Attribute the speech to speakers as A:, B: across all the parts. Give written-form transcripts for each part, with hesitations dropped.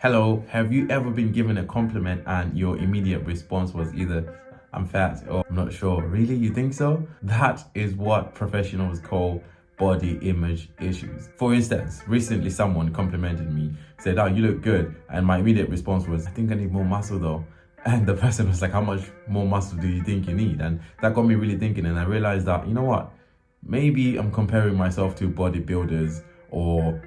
A: Hello, have you ever been given a compliment and your immediate response was either I'm fat or I'm not sure? Really? You think so? That is what professionals call body image issues. For instance, recently someone complimented me, said, "Oh, you look good." And my immediate response was, "I think I need more muscle though." And the person was like, "How much more muscle do you think you need?" And that got me really thinking. And I realized that, you know what? Maybe I'm comparing myself to bodybuilders or,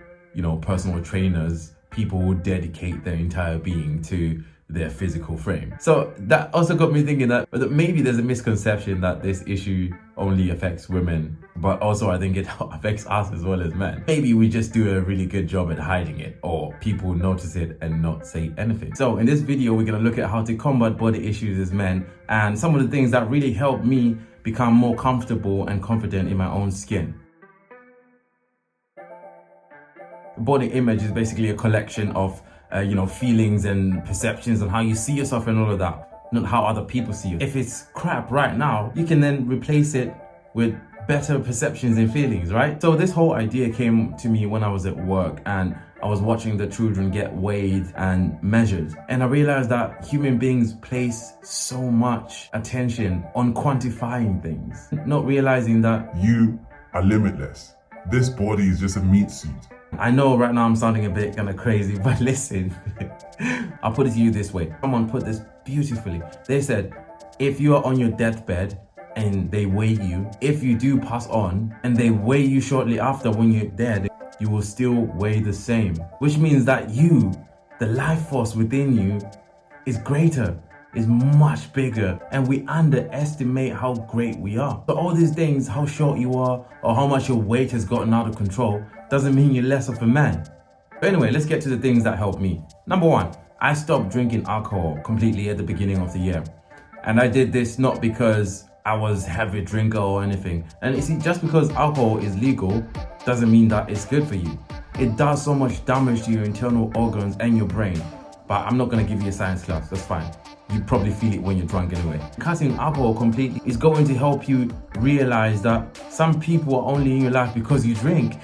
A: personal trainers, people who dedicate their entire being to their physical frame. So that also got me thinking that maybe there's a misconception that this issue only affects women, but also I think it affects us as well as men. Maybe we just do a really good job at hiding it, or people notice it and not say anything. So in this video, we're gonna look at how to combat body issues as men and some of the things that really help me become more comfortable and confident in my own skin. Body image is basically a collection of feelings and perceptions and how you see yourself and all of that, not how other people see you. If it's crap right now, you can then replace it with better perceptions and feelings, right? So this whole idea came to me when I was at work and I was watching the children get weighed and measured. And I realized that human beings place so much attention on quantifying things, not realizing that
B: you are limitless. This body is just a meat suit.
A: I know right now I'm sounding a bit kind of crazy, but listen, I'll put it to you this way. Someone put this beautifully. They said, if you are on your deathbed and they weigh you, if you do pass on and they weigh you shortly after when you're dead, you will still weigh the same. Which means that you, the life force within you, is greater, is much bigger, and we underestimate how great we are. So all these things, how short you are or how much your weight has gotten out of control, doesn't mean you're less of a man. But anyway, let's get to the things that helped me. Number one, I stopped drinking alcohol completely at the beginning of the year. And I did this not because I was a heavy drinker or anything. And you see, just because alcohol is legal doesn't mean that it's good for you. It does so much damage to your internal organs and your brain. But I'm not gonna give you a science class, that's fine. You probably feel it when you're drunk anyway. Cutting alcohol completely is going to help you realize that some people are only in your life because you drink.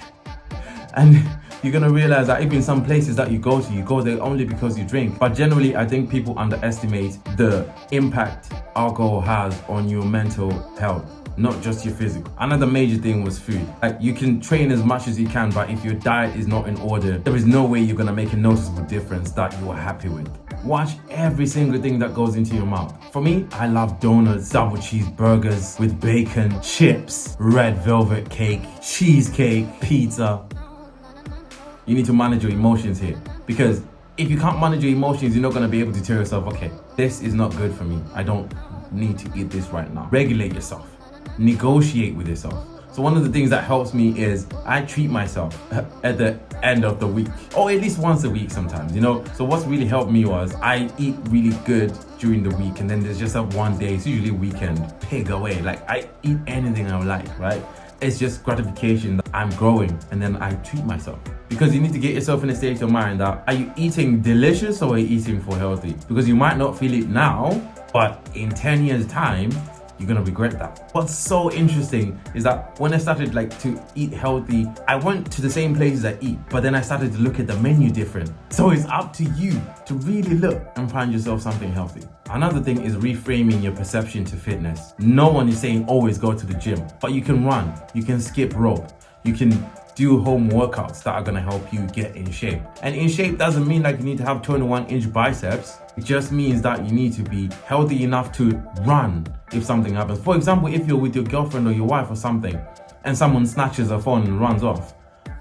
A: And you're gonna realize that even some places that you go there only because you drink. But generally, I think people underestimate the impact alcohol has on your mental health, not just your physical. Another major thing was food. Like, you can train as much as you can, but if your diet is not in order, there is no way you're gonna make a noticeable difference that you are happy with. Watch every single thing that goes into your mouth. For me, I love donuts, double cheeseburgers with bacon, chips, red velvet cake, cheesecake, pizza. You need to manage your emotions here, because if you can't manage your emotions, you're not going to be able to tell yourself, okay, this is not good for me. I don't need to eat this right now. Regulate yourself. Negotiate with yourself. So one of the things that helps me is I treat myself at the end of the week, or at least once a week sometimes, So what's really helped me was I eat really good during the week, and then there's just that one day, it's usually weekend, pig away. Like, I eat anything I like, right? It's just gratification that I'm growing, and then I treat myself. Because you need to get yourself in a state of mind that, are you eating delicious or are you eating for healthy? Because you might not feel it now, but in 10 years time, you're gonna regret that. What's so interesting is that when I started to eat healthy, I went to the same places I eat, but then I started to look at the menu different. So it's up to you to really look and find yourself something healthy. Another thing is reframing your perception to fitness. No one is saying always go to the gym, but you can run, you can skip rope, you can do home workouts that are gonna help you get in shape. And in shape doesn't mean you need to have 21-inch biceps. It just means that you need to be healthy enough to run if something happens. For example, if you're with your girlfriend or your wife or something, and someone snatches a phone and runs off,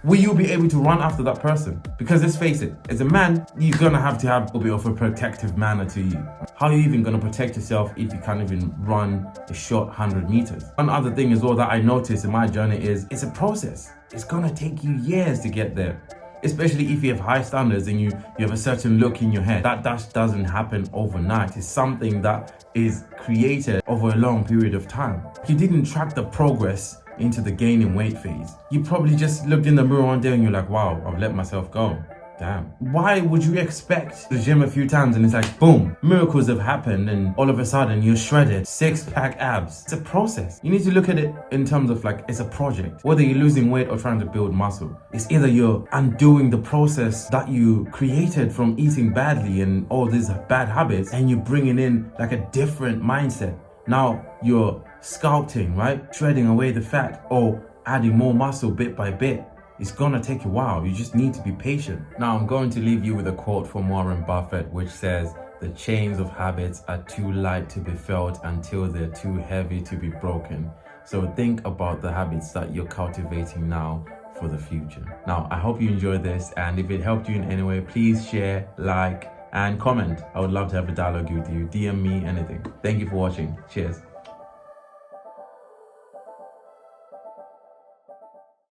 A: will you be able to run after that person? Because let's face it, as a man, you're gonna have to have a bit of a protective manner to you. How are you even gonna protect yourself if you can't even run a short 100 meters? One other thing as well that I noticed in my journey is it's a process. It's gonna take you years to get there. Especially if you have high standards and you have a certain look in your head. That doesn't happen overnight. It's something that is created over a long period of time. You didn't track the progress into the gaining weight phase. You probably just looked in the mirror one day and you're like, wow, I've let myself go. damn. Why would you expect the gym a few times and it's like, boom, miracles have happened and all of a sudden you're shredded, 6-pack abs? It's a process. You need to look at it in terms of like, it's a project. Whether you're losing weight or trying to build muscle, it's either you're undoing the process that you created from eating badly and all these bad habits, and you're bringing in like a different mindset. Now you're sculpting, right? Shredding away the fat or adding more muscle bit by bit. It's gonna take a while. You just need to be patient. Now I'm going to leave you with a quote from Warren Buffett, which says, "The chains of habits are too light to be felt until they're too heavy to be broken." So think about the habits that you're cultivating now for the future. Now, I hope you enjoyed this, and if it helped you in any way, please share, like, and comment. I would love to have a dialogue with you. DM me anything. Thank you for watching. Cheers.